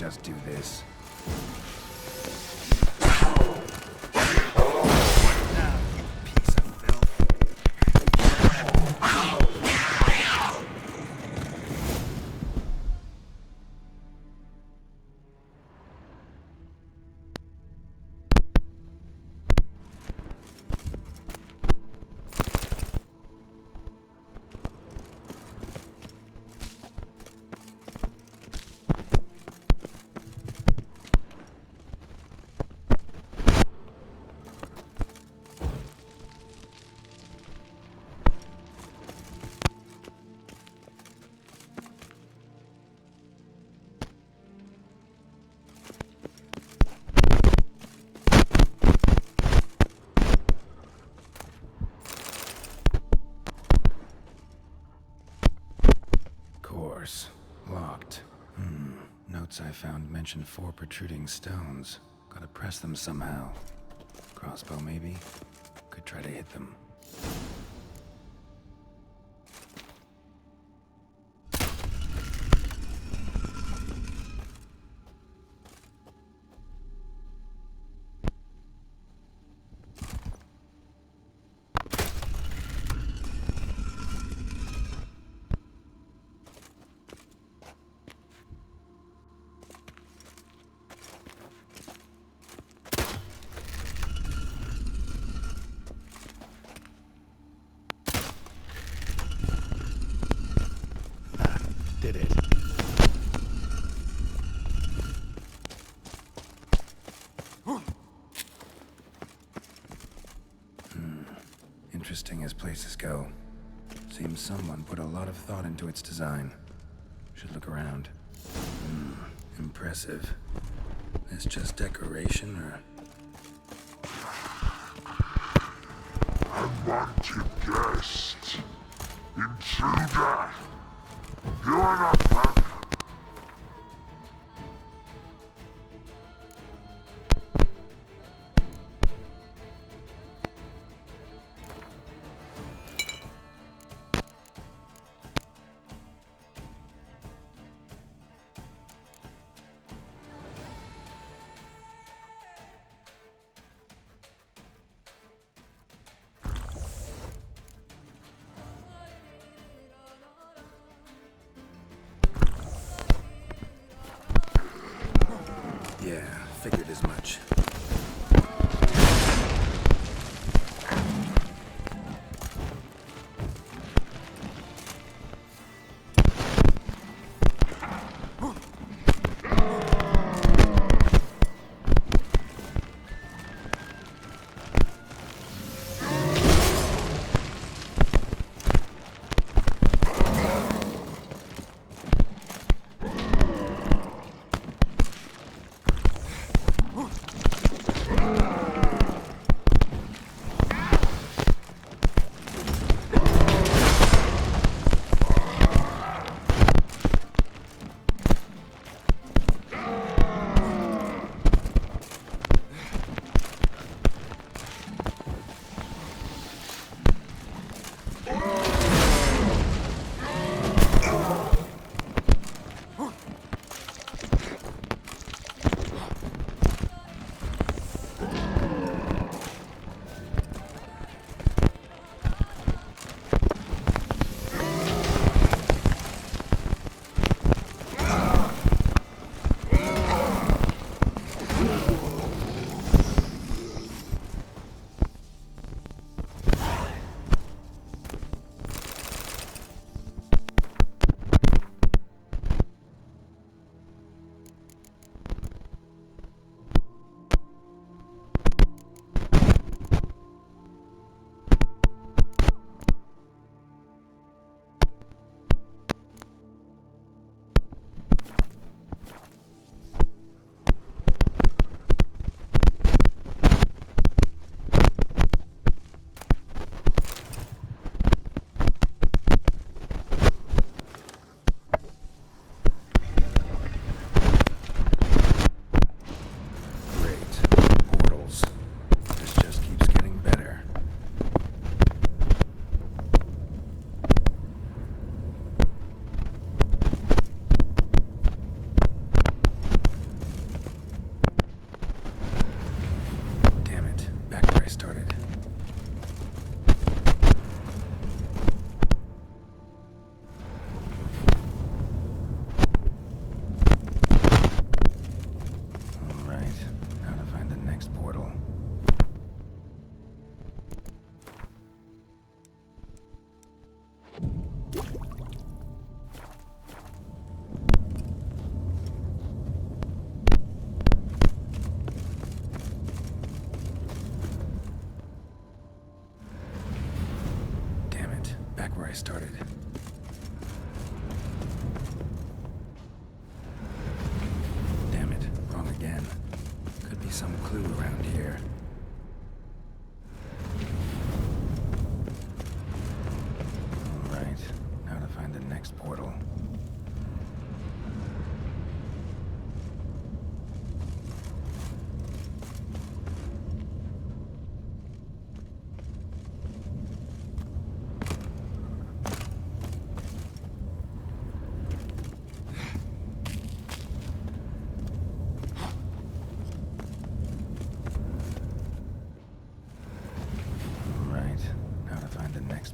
just do this. Now, you piece of filth. Course. Locked. Notes I found mention 4 protruding stones. Gotta press them somehow. Crossbow, maybe? Could try to hit them. Did it. Interesting as places go. Seems someone put a lot of thought into its design. Should look around. Impressive. Is just decoration, or... Unwanted guest. Intruder. You're not welcome. I started. Damn it, wrong again. Could be some clue around here. Alright, now to find the next portal.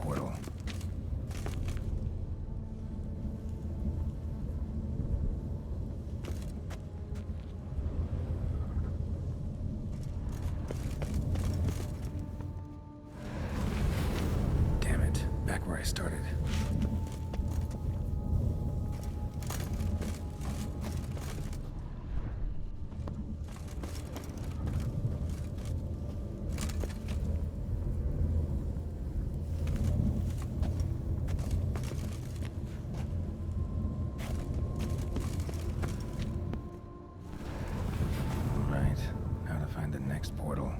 Portal. Damn it, back where I started. Next portal.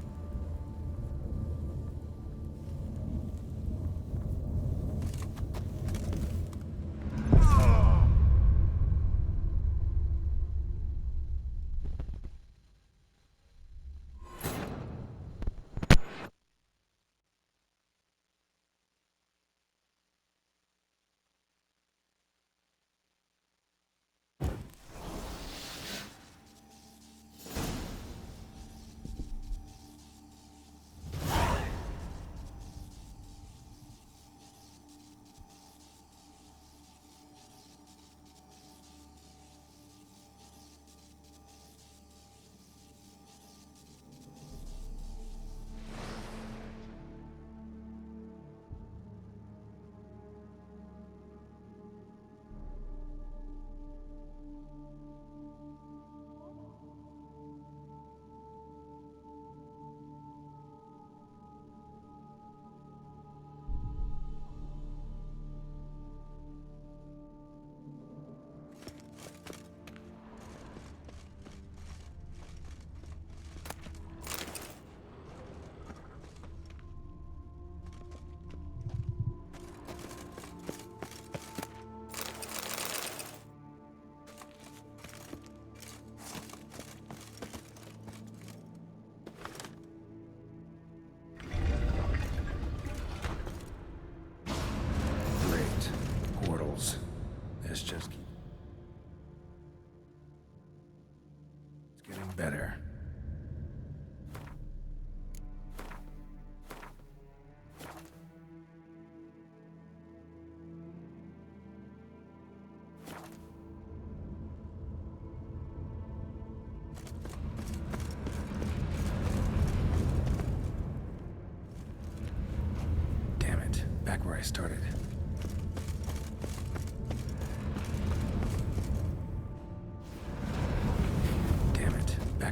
This just keeps getting better. Damn it, back where I started.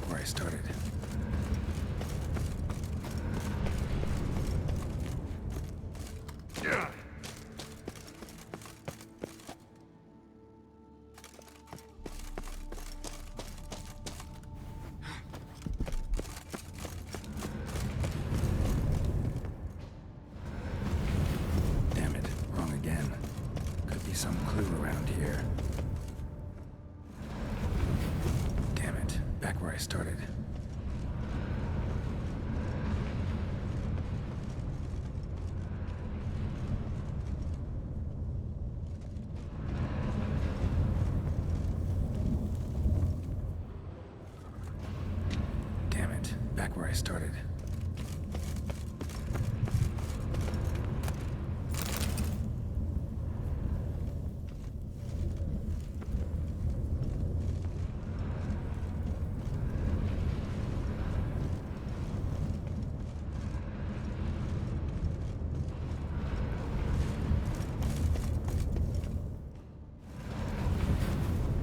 Where I started. Yeah. Damn it, wrong again. Could be some clue around here. Back where I started. Damn it, back where I started.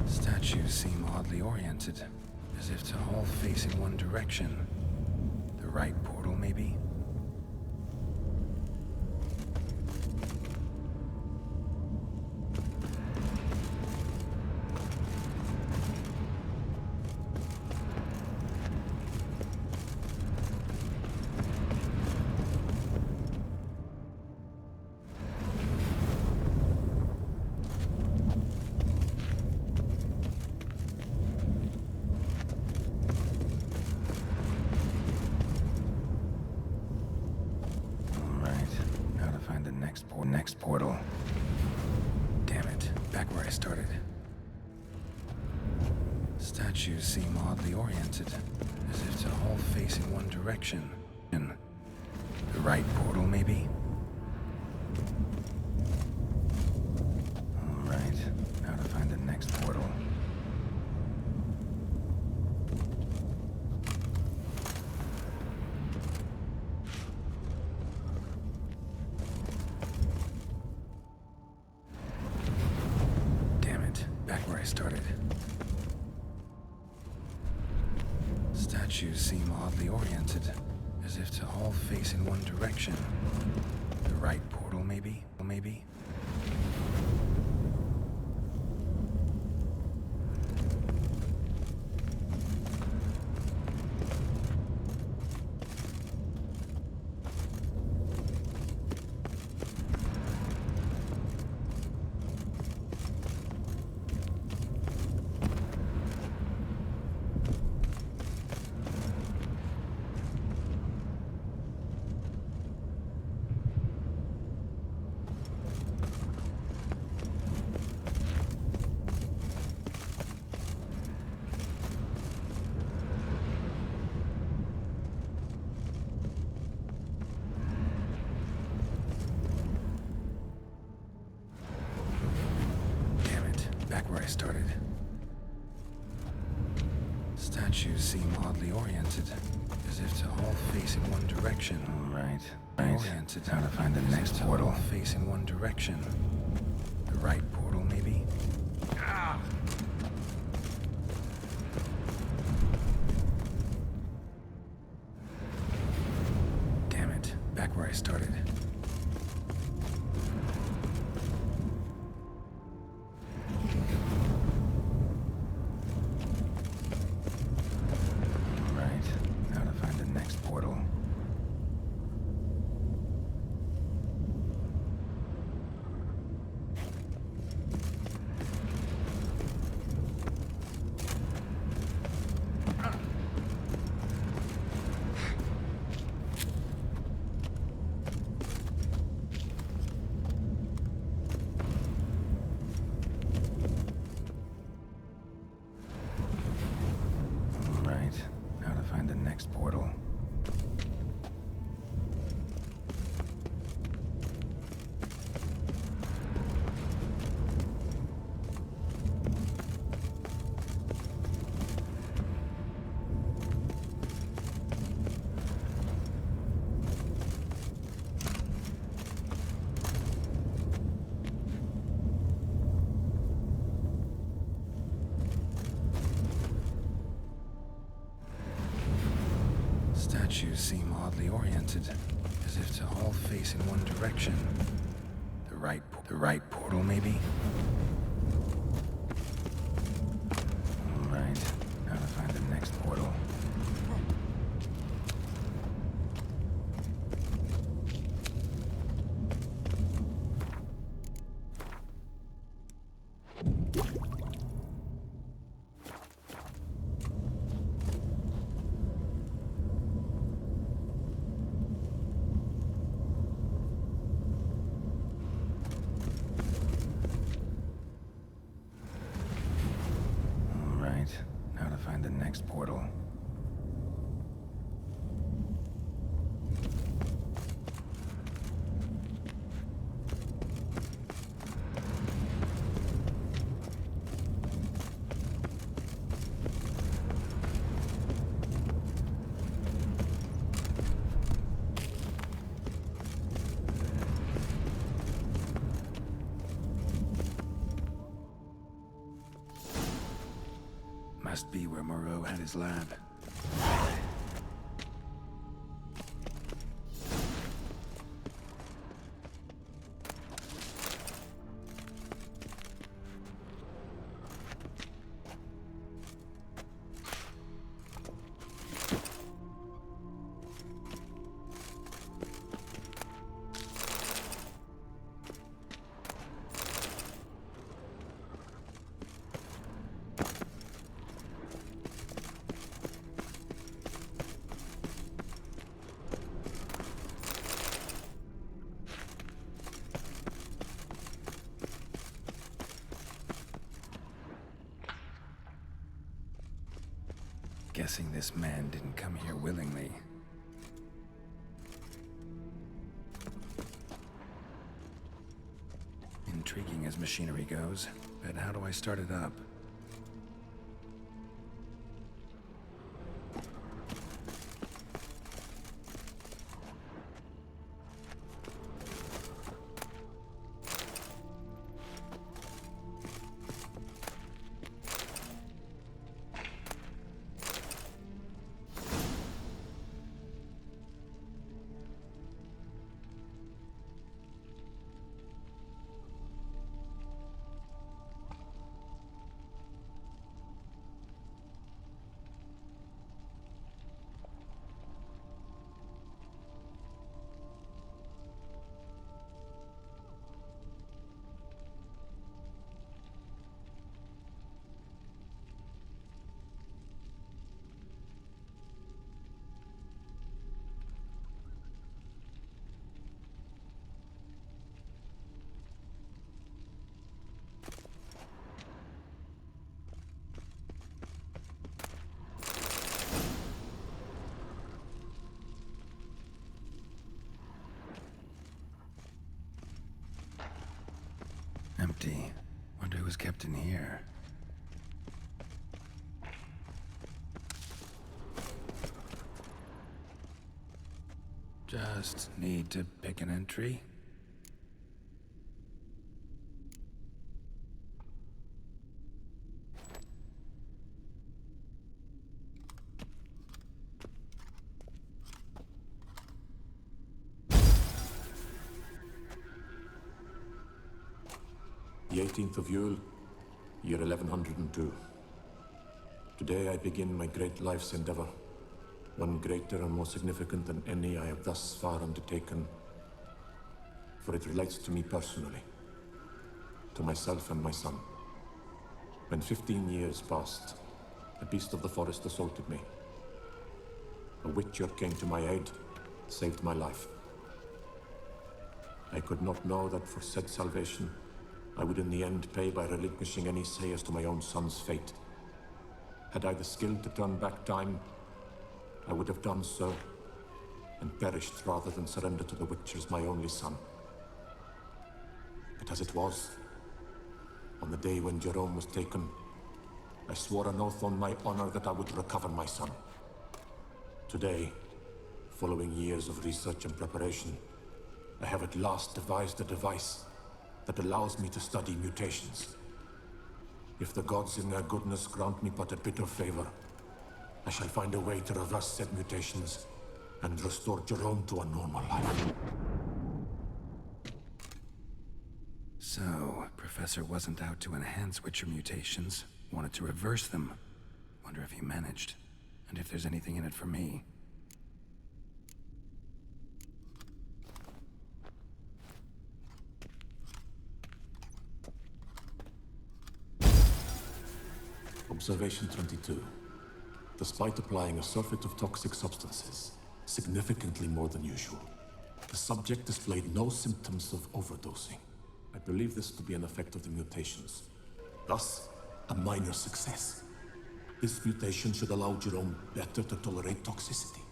Statues seem oddly oriented, as if to all face in one direction. The right portal, maybe? find the next portal. Damn it, back where I started. Statues seem oddly oriented, as if to all face in one direction. In the right portal, maybe? Alright, now to find the next portal. Damn it, back where I started. Statues seem oddly oriented, as if to all face in one direction. The right portal, maybe? Maybe? Back where I started. Statues seem oddly oriented, as if to all face in one direction. Right. Oriented. Now to find the next portal. Face in one direction. The right portal, maybe? Damn it. Back where I started. Portal. All right, now to find the next portal. Statues seem oddly oriented, as if to all face in one direction. The right portal, maybe? All right, now to find the next portal. Now to find the next portal. Must be where Moreau had his lab. Guessing this man didn't come here willingly. Intriguing as machinery goes, but how do I start it up? Empty. Wonder who was kept in here. Just need to pick an entry. The 18th of Yule, year 1102. Today I begin my great life's endeavor, one greater and more significant than any I have thus far undertaken, for it relates to me personally, to myself and my son. When 15 years passed, a beast of the forest assaulted me. A witcher came to my aid, saved my life. I could not know that for said salvation, I would in the end pay by relinquishing any say as to my own son's fate. Had I the skill to turn back time, I would have done so, and perished rather than surrender to the Witchers my only son. But as it was, on the day when Jerome was taken, I swore an oath on my honor that I would recover my son. Today, following years of research and preparation, I have at last devised a device that allows me to study mutations. If the gods in their goodness grant me but a bit of favor, I shall find a way to reverse said mutations and restore Jerome to a normal life. So, Professor wasn't out to enhance Witcher mutations, wanted to reverse them. Wonder if he managed, and if there's anything in it for me. Observation 22. Despite applying a surfeit of toxic substances, significantly more than usual, the subject displayed no symptoms of overdosing. I believe this to be an effect of the mutations. Thus, a minor success. This mutation should allow Jerome better to tolerate toxicity.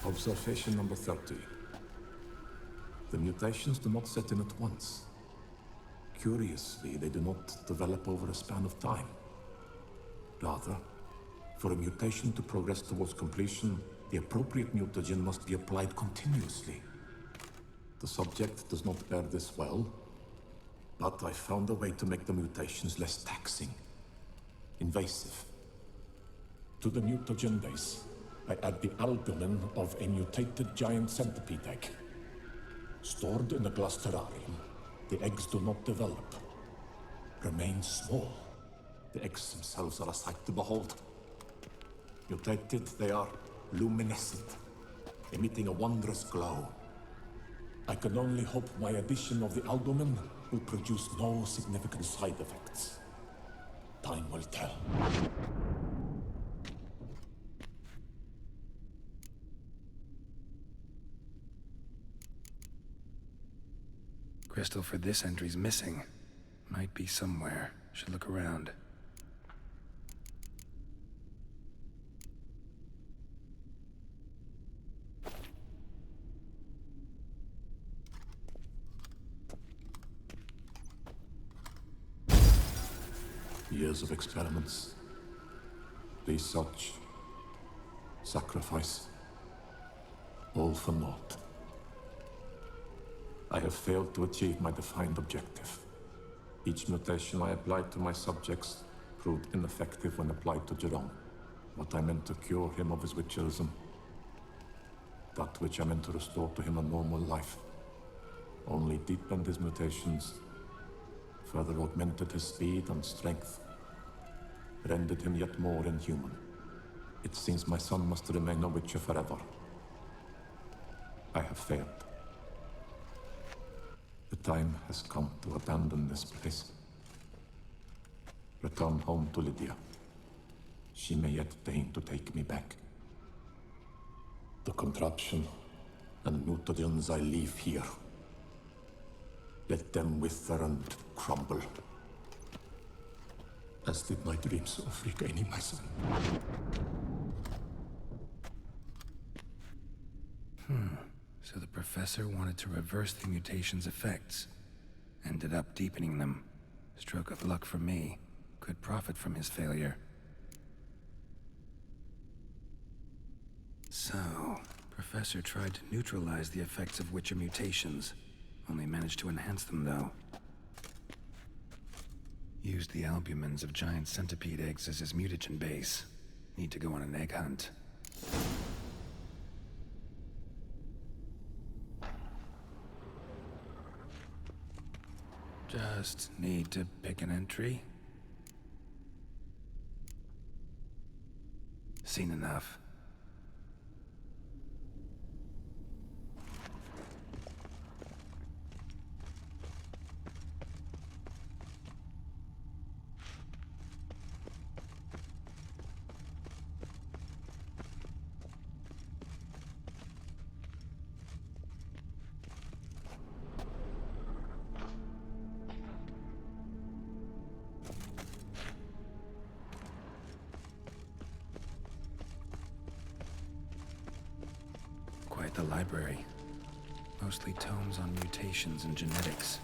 Observation number 30. The mutations do not set in at once. Curiously, they do not develop over a span of time. Rather, for a mutation to progress towards completion, the appropriate mutagen must be applied continuously. The subject does not bear this well, but I found a way to make the mutations less taxing, invasive. To the mutagen base, I add the albumin of a mutated giant centipede egg. Stored in a glass terrarium, the eggs do not develop, remain small. The eggs themselves are a sight to behold. Mutated, they are luminescent, emitting a wondrous glow. I can only hope my addition of the albumin will produce no significant side effects. Time will tell. Crystal for this entry's missing. Might be somewhere. Should look around. Years of experiments, research, sacrifice, all for naught. I have failed to achieve my defined objective. Each mutation I applied to my subjects proved ineffective when applied to Jerome. What I meant to cure him of his witcherism, that which I meant to restore to him a normal life, only deepened his mutations, further augmented his speed and strength, rendered him yet more inhuman. It seems my son must remain a witcher forever. I have failed. The time has come to abandon this place. Return home to Lydia. She may yet deign to take me back. The contraption and mutagens I leave here, let them wither and crumble, as did my dreams of regaining my son. So the professor wanted to reverse the mutation's effects. Ended up deepening them. Stroke of luck for me. Could profit from his failure. So, Professor tried to neutralize the effects of Witcher mutations. Only managed to enhance them, though. Used the albumins of giant centipede eggs as his mutagen base. Need to go on an egg hunt. Just need to pick an entry. Seen enough. Quite the library. Mostly tomes on mutations and genetics.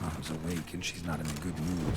Mom's awake and she's not in a good mood.